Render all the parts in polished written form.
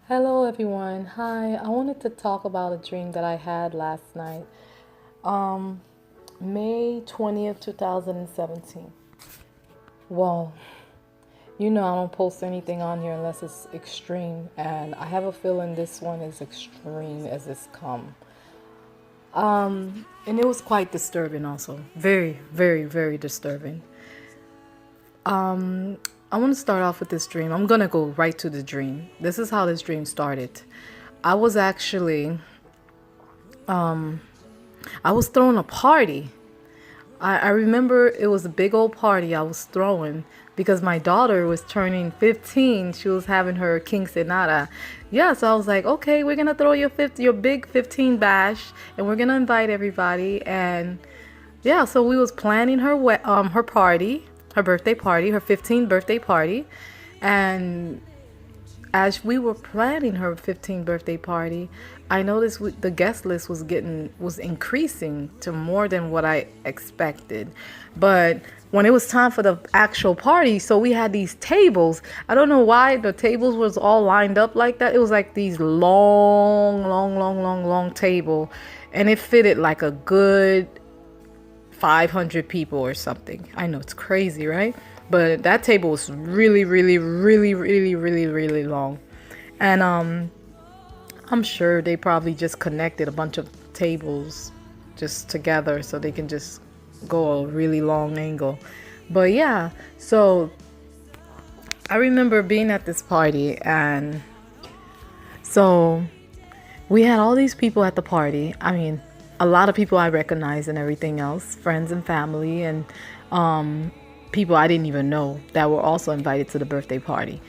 Hello, everyone. Hi. I wanted to talk about a dream that I had last night, um, May 20th, 2017. Well, I don't post anything on here unless it's extreme, and I have a feeling this one is extreme as it's come. And it was quite disturbing, also. Very, very, very disturbing. I want to start off with this dream. I'm gonna go right to the dream. This is how this dream started. I was actually I was throwing a party. I remember it was a big old party I was throwing because my daughter was turning 15. She was having her quinceanera. Yeah, so I was like, okay, we're gonna throw your big 15 bash, and we're gonna invite everybody. And yeah, so we was planning her party, her birthday party, her 15th birthday party, and as we were planning her 15th birthday party, I noticed the guest list was increasing to more than what I expected. But when it was time for the actual party, so we had these tables. I don't know why the tables was all lined up like that. It was like these long table, and it fitted like a good 500 people or something. I know it's crazy, right? But that table was really long. And I'm sure they probably just connected a bunch of tables just together so they can just go a really long angle. But yeah, so I remember being at this party, and so we had all these people at the party. I mean, a lot of people I recognize and everything else, friends and family, and people I didn't even know that were also invited to the birthday party.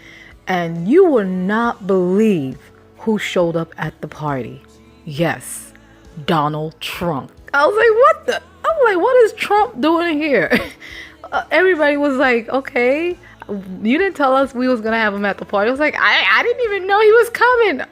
And you will not believe who showed up at the party. Yes, Donald Trump. I was like, what the? I'm like, what is Trump doing here? Everybody was like, okay, you didn't tell us we was gonna have him at the party. I was like, I didn't even know he was coming.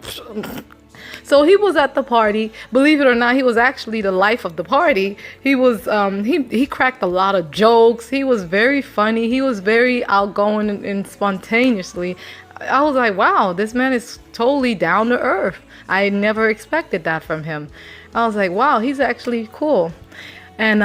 So he was at the party. Believe it or not, he was actually the life of the party. He was he cracked a lot of jokes. He was very funny. He was very outgoing and spontaneously. I was like, wow, this man is totally down to earth. I never expected that from him. I was like, wow, he's actually cool. And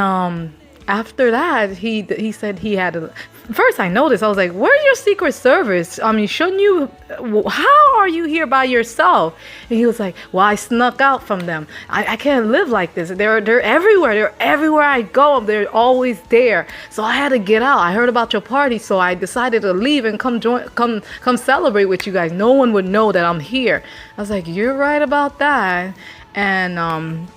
after that, he said he had a. First, I noticed. I was like, "Where's your Secret Service? I mean, shouldn't you? How are you here by yourself?" And he was like, "Well, I snuck out from them. I can't live like this. They're everywhere. They're everywhere I go. They're always there. So I had to get out. I heard about your party, so I decided to leave and come celebrate with you guys. No one would know that I'm here." I was like, "You're right about that." And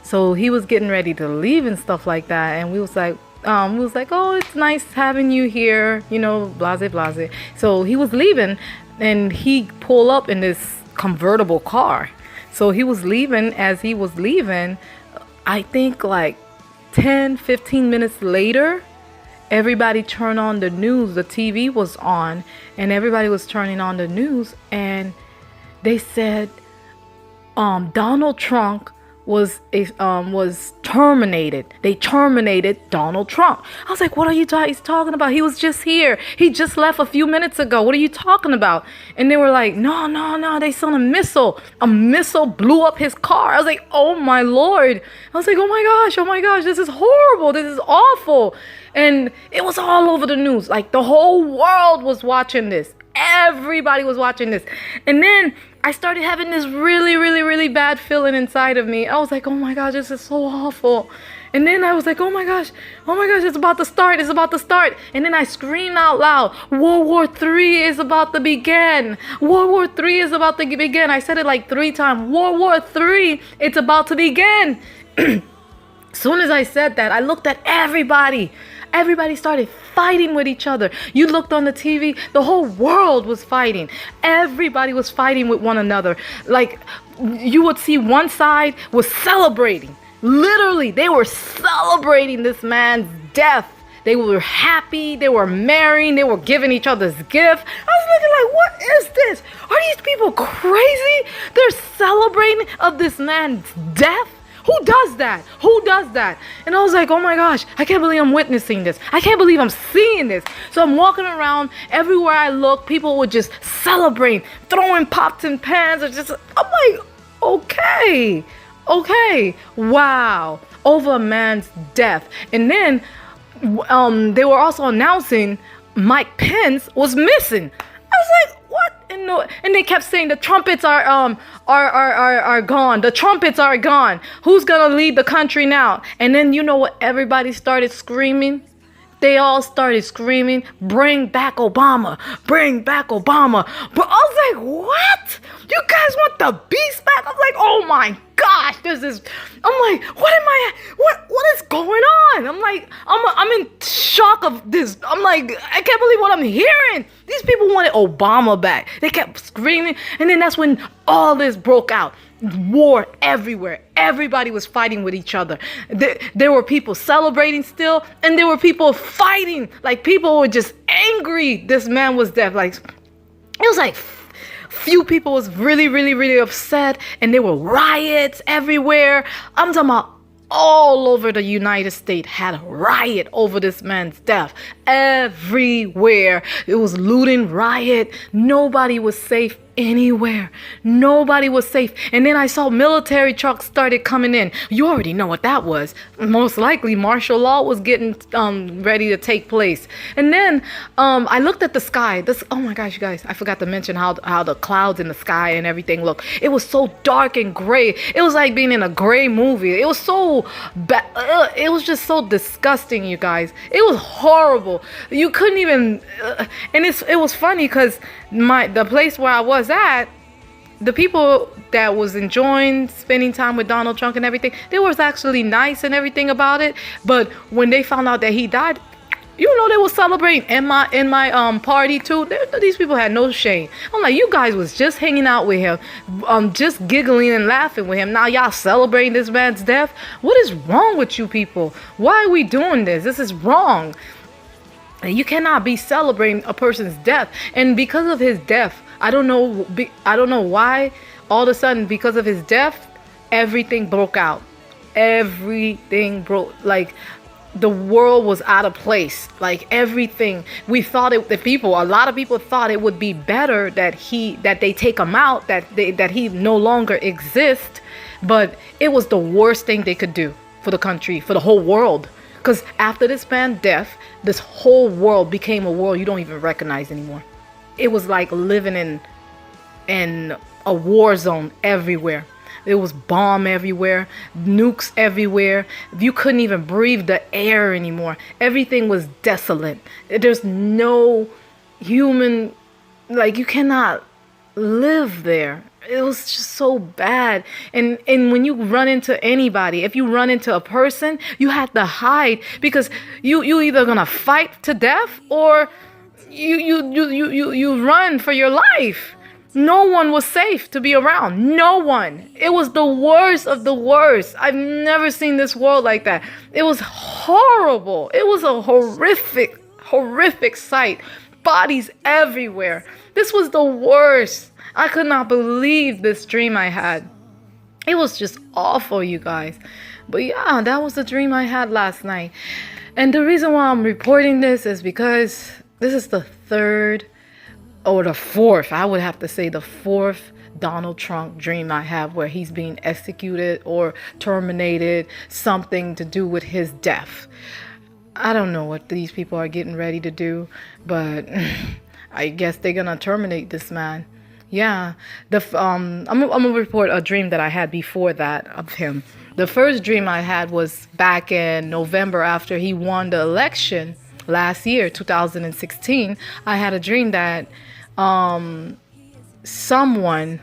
so he was getting ready to leave and stuff like that, and we was like, oh, it's nice having you here, blase blase. So he was leaving, and he pulled up in this convertible car. So he was leaving. As he was leaving, I think like 10-15 minutes later, everybody turned on the news. The TV was on, and everybody was turning on the news, and they said Donald Trump was terminated. They terminated Donald Trump. I was like, what are you guys talking about? He was just here. He just left a few minutes ago. What are you talking about? And they were like, no, they sent a missile. A missile blew up his car. I was like, oh my Lord. I was like, oh my gosh, this is horrible. This is awful. And it was all over the news. Like the whole world was watching this. Everybody was watching this. And then I started having this really bad feeling inside of me. I was like, oh my gosh, this is so awful. And then I was like, oh my gosh, it's about to start. And then I screamed out loud, World War III is about to begin. World War III is about to begin. I said it like 3 times. World War III, it's about to begin. As soon as I said that, I looked at everybody. Everybody started fighting with each other. You looked on the TV, the whole world was fighting. Everybody was fighting with one another. Like you would see one side was celebrating. Literally, they were celebrating this man's death. They were happy. They were marrying. They were giving each other's gifts. I was looking like, what is this? Are these people crazy? They're celebrating of this man's death? Who does that? Who does that? And I was like, oh my gosh, I can't believe I'm witnessing this. I can't believe I'm seeing this. So I'm walking around, everywhere I look, people would just celebrate, throwing pots and pans. I'm like, okay, wow, over a man's death. And then they were also announcing Mike Pence was missing. I was like, what? And they kept saying the trumpets are gone. The trumpets are gone. Who's gonna lead the country now? And then you know what? Everybody started screaming. They all started screaming, "Bring back Obama! Bring back Obama!" But I was like, what? You guys want the beast back? I'm like, oh my gosh, I'm like, what is going on? I'm like, I'm in shock of this. I'm like, I can't believe what I'm hearing. These people wanted Obama back. They kept screaming. And then that's when all this broke out. War everywhere. Everybody was fighting with each other. There were people celebrating still, and there were people fighting. Like, people were just angry this man was dead. Like, it was like few people was really, really, really upset, and there were riots everywhere. I'm talking about all over the United States had a riot over this man's death. Everywhere. It was looting, riot. Nobody was safe anywhere. Nobody was safe. And then I saw military trucks started coming in. You already know what that was. Most likely martial law was getting ready to take place. And then I looked at the sky. Oh my gosh, you guys, I forgot to mention how the clouds in the sky and everything looked. It was so dark and gray. It was like being in a gray movie. It was so bad. It was just so disgusting, you guys. It was horrible. You couldn't even and it was funny because the place where I was at, the people that was enjoying spending time with Donald Trump and everything, they was actually nice and everything about it. But when they found out that he died, you know, they was celebrating in my party too. These people had no shame. I'm like, you guys was just hanging out with him, just giggling and laughing with him. Now y'all celebrating this man's death. What is wrong with you people? Why are we doing this? This is wrong. You cannot be celebrating a person's death. And because of his death, I don't know why, all of a sudden, because of his death, everything broke out. Everything broke. Like, the world was out of place. Like, everything. We thought a lot of people thought it would be better that they take him out, that he no longer exists. But it was the worst thing they could do for the country, for the whole world. Because after this man's death, this whole world became a world you don't even recognize anymore. It was like living in a war zone everywhere. There was bomb everywhere, nukes everywhere. You couldn't even breathe the air anymore. Everything was desolate. There's no human, like, you cannot live there. It was just so bad. And when you run into anybody, if you run into a person, you have to hide, because you either gonna fight to death or you run for your life. No one was safe to be around. No one. It was the worst of the worst. I've never seen this world like that. It was horrible. It was a horrific sight. Bodies everywhere. This was the worst. I could not believe this dream I had. It was just awful, you guys. But yeah, that was the dream I had last night. And the reason why I'm reporting this is because this is the third, or the fourth, I would have to say the fourth Donald Trump dream I have where he's being executed or terminated, something to do with his death. I don't know what these people are getting ready to do, but I guess they're gonna terminate this man. Yeah, I'm gonna report a dream that I had before that of him. The first dream I had was back in November after he won the election last year, 2016. I had a dream that someone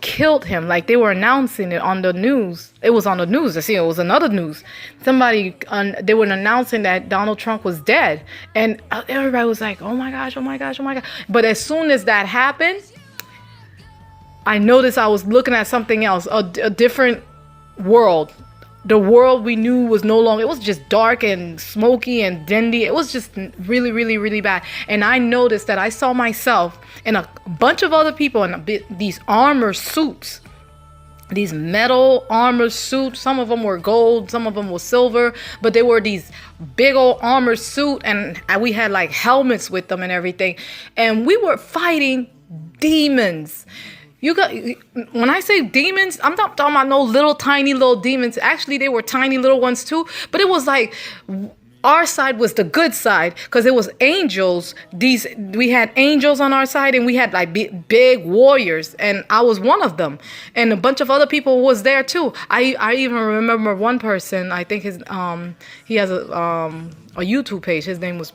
killed him. Like, they were announcing it on the news. It was on the news. It was another news. They were announcing that Donald Trump was dead. And everybody was like, oh my gosh, oh my gosh, oh my gosh. But as soon as that happened, I noticed I was looking at something else, a different world. The world we knew was no longer, it was just dark and smoky and dingy. It was just really, really, really bad. And I noticed that I saw myself and a bunch of other people in these armor suits. these metal armor suits. Some of them were gold, some of them were silver, but they were these big old armor suit, and we had like helmets with them and everything, and we were fighting demons. You got, when I say demons, I'm not talking about no little tiny little demons. Actually, they were tiny little ones too, but it was like our side was the good side because it was angels. We had angels on our side, and we had like big warriors, and I was one of them, and a bunch of other people was there too. I even remember one person. I think he has a YouTube page. His name was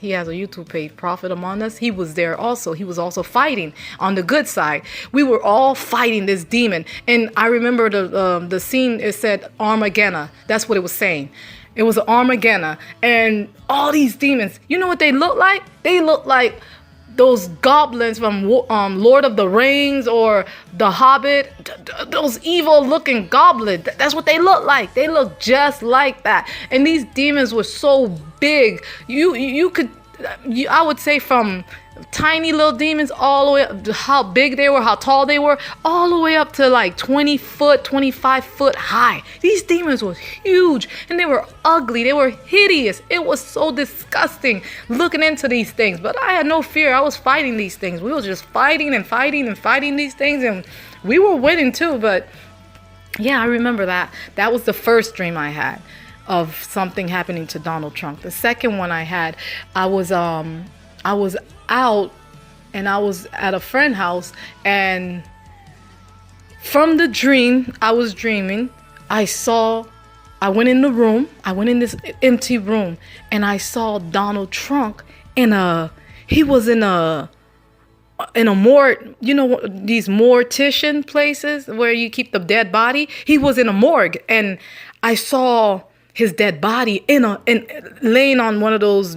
he has a YouTube page, Prophet Among Us. He was there also. He was also fighting on the good side. We were all fighting this demon, and I remember the scene. It said Armageddon. That's what it was saying. It was Armageddon, and all these demons. You know what they look like? They look like those goblins from Lord of the Rings or The Hobbit. Those evil-looking goblins. That's what they look like. They look just like that. And these demons were so big. You could, I would say, from tiny little demons all the way up to how big they were, how tall they were, all the way up to like 20 foot, 25 foot high. These demons were huge, and they were ugly. They were hideous. It was so disgusting looking into these things, but I had no fear. I was fighting these things. We were just fighting and fighting and fighting these things, and we were winning too. But yeah, I remember that. That was the first dream I had of something happening to Donald Trump. The second one I had, I was out, and I was at a friend's house, and from the dream I was dreaming, I went in the room, I went in this empty room, and I saw Donald Trump he was in a morgue, you know, these mortician places where you keep the dead body. He was in a morgue, and I saw his dead body laying on one of those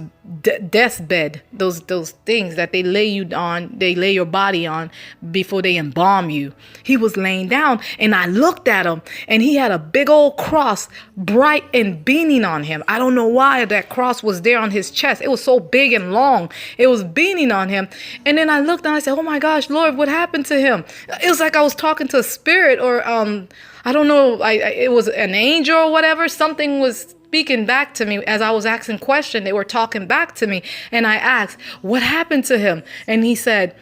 death bed, those things that they lay your body on before they embalm you. He was laying down, and I looked at him, and he had a big old cross, bright and beaming on him. I don't know why that cross was there on his chest. It was so big and long. It was beaming on him. And then I looked and I said, "Oh my gosh, Lord, what happened to him?" It was like I was talking to a spirit, or I don't know, it was an angel or whatever. Something was speaking back to me as I was asking questions. They were talking back to me, and I asked, "What happened to him?" And he said,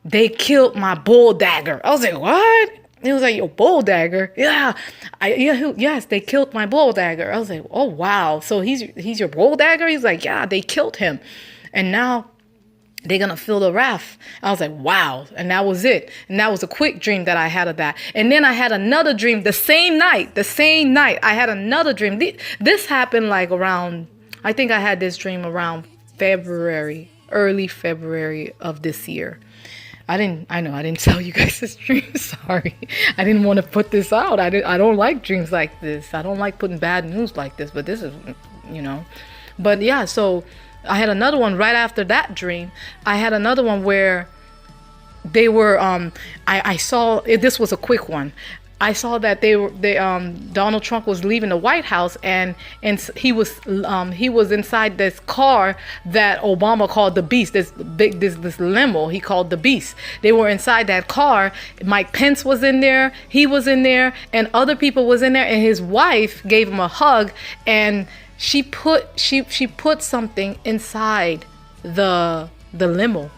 "They killed my bull dagger." I was like, "What?" He was like, "Your bull dagger?" Yeah, yes, they killed my bull dagger. I was like, "Oh wow, so he's your bull dagger?" He's like, "Yeah, they killed him, and now they're going to feel the wrath." I was like, wow. And that was it. And that was a quick dream that I had of that. And then I had another dream the same night. I had another dream. This happened like around, I think I had this dream around early February of this year. I didn't tell you guys this dream. Sorry. I didn't want to put this out. I don't like dreams like this. I don't like putting bad news like this, but this is, but yeah, so I had another one right after that dream. I had another one where they were, I saw, this was a quick one. I saw that Donald Trump was leaving the White House, and he was inside this car that Obama called the Beast, this limo he called the Beast. They were inside that car. Mike Pence was in there, he was in there, and other people was in there, and his wife gave him a hug, and she put something inside the limo,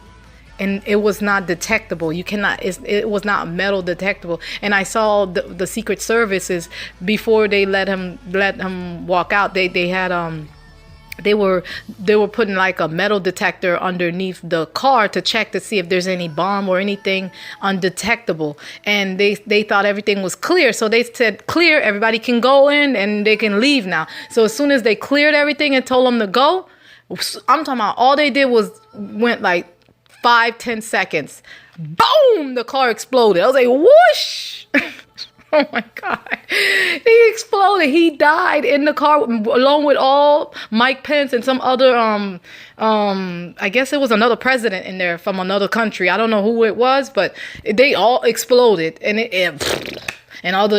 and it was not detectable. It was not metal detectable. And I saw the Secret Services, before they let him walk out, they had they were putting like a metal detector underneath the car to check to see if there's any bomb or anything undetectable. And they thought everything was clear. So they said, "Clear, everybody can go in and they can leave now." So as soon as they cleared everything and told them to go, I'm talking about all they did went like 5-10 seconds. Boom! The car exploded. I was like, whoosh! Oh my God. He exploded. He died in the car along with all Mike Pence and some other, I guess it was another president in there from another country. I don't know who it was, but they all exploded. And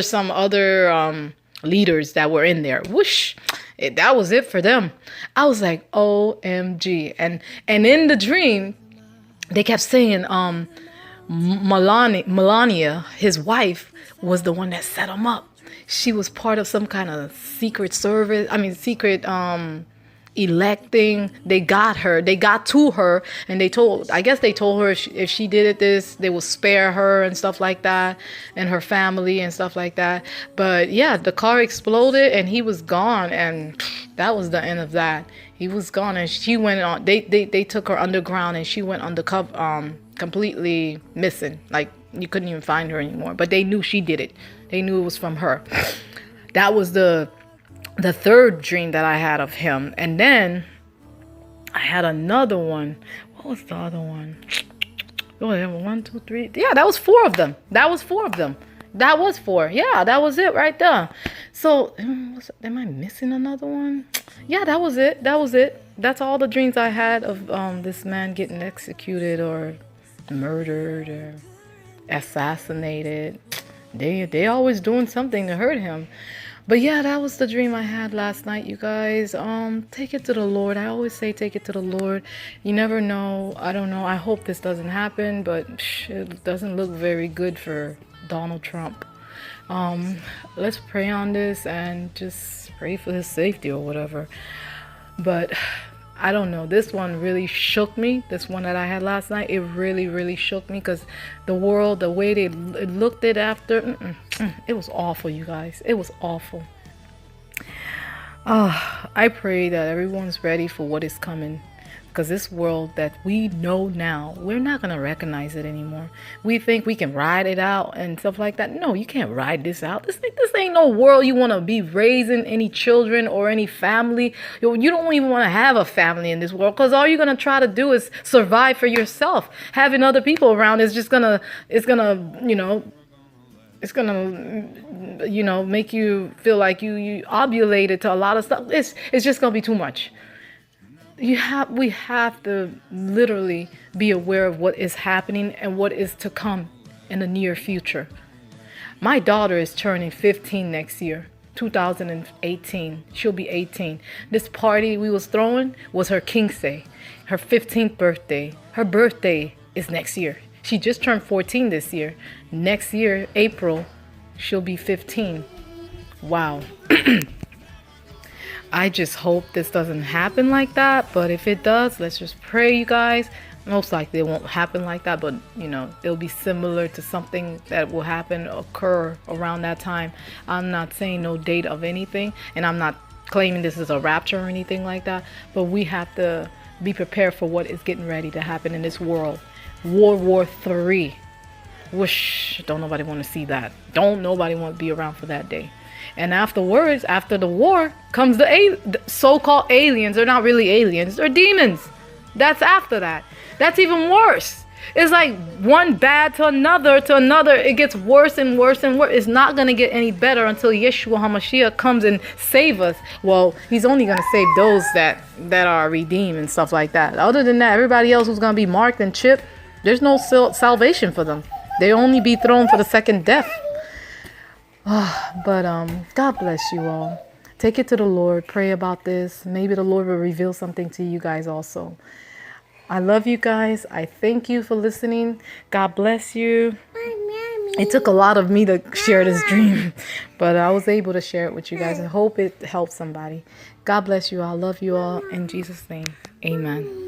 some other leaders that were in there. Whoosh. That was it for them. I was like, OMG. And in the dream, they kept saying, Melania, his wife, was the one that set him up. She was part of some kind of secret service. I mean, secret electing. They got her. They got to her, and I guess they told her if she did it this, they will spare her and stuff like that, and her family and stuff like that. But yeah, the car exploded, and he was gone, and that was the end of that. He was gone, and she went on. They took her underground, and she went undercover, completely missing. Like you couldn't even find her anymore. But they knew she did it. They knew it was from her. That was the third dream that I had of him. And then I had another one. What was the other one? Oh, there were 1, 2, 3. Yeah, that was 4 of them. That was 4 of them. That was 4. Yeah, that was it right there. So, am I missing another one? Yeah, that was it. That was it. That's all the dreams I had of this man getting executed or murdered or assassinated. They always doing something to hurt him. But yeah, that was the dream I had last night, you guys. Take it to the Lord. I always say take it to the Lord. You never know. I don't know. I hope this doesn't happen, but it doesn't look very good for Donald Trump. Let's pray on this and just pray for his safety or whatever. But I don't know. This one really shook me. This one that I had last night, it really, really shook me because the world, the way they looked at after, it was awful, you guys. It was awful. I pray that everyone's ready for what is coming. Because this world that we know now, we're not going to recognize it anymore. We think we can ride it out and stuff like that. No, you can't ride this out. This ain't no world you want to be raising any children or any family. You don't even want to have a family in this world because all you're going to try to do is survive for yourself. Having other people around is just going to, make you feel like you ovulated to a lot of stuff. It's just going to be too much. We have to literally be aware of what is happening and what is to come in the near future. My daughter is turning 15 next year, 2018. She'll be 18. This party we was throwing was her King's Day, her 15th birthday. Her birthday is next year. She just turned 14 this year. Next year, April, she'll be 15. Wow. I just hope this doesn't happen like that. But if it does, let's just pray, you guys. Most likely it won't happen like that. But, it'll be similar to something that will occur around that time. I'm not saying no date of anything. And I'm not claiming this is a rapture or anything like that. But we have to be prepared for what is getting ready to happen in this world. World War III. Whoosh. Don't nobody want to see that. Don't nobody want to be around for that day. And afterwards, after the war, comes the so-called aliens. They're not really aliens. They're demons. That's after that. That's even worse. It's like one bad to another. It gets worse and worse and worse. It's not going to get any better until Yeshua HaMashiach comes and save us. Well, he's only going to save those that are redeemed and stuff like that. Other than that, everybody else who's going to be marked and chipped, there's no salvation for them. They only be thrown for the second death. But God bless you all. Take it to the Lord. Pray about this. Maybe the Lord will reveal something to you guys also. I love you guys. I thank you for listening. God bless you. It took a lot of me to share this dream, but I was able to share it with you guys. I hope it helps somebody. God bless you all. Love you all. In Jesus' name, amen.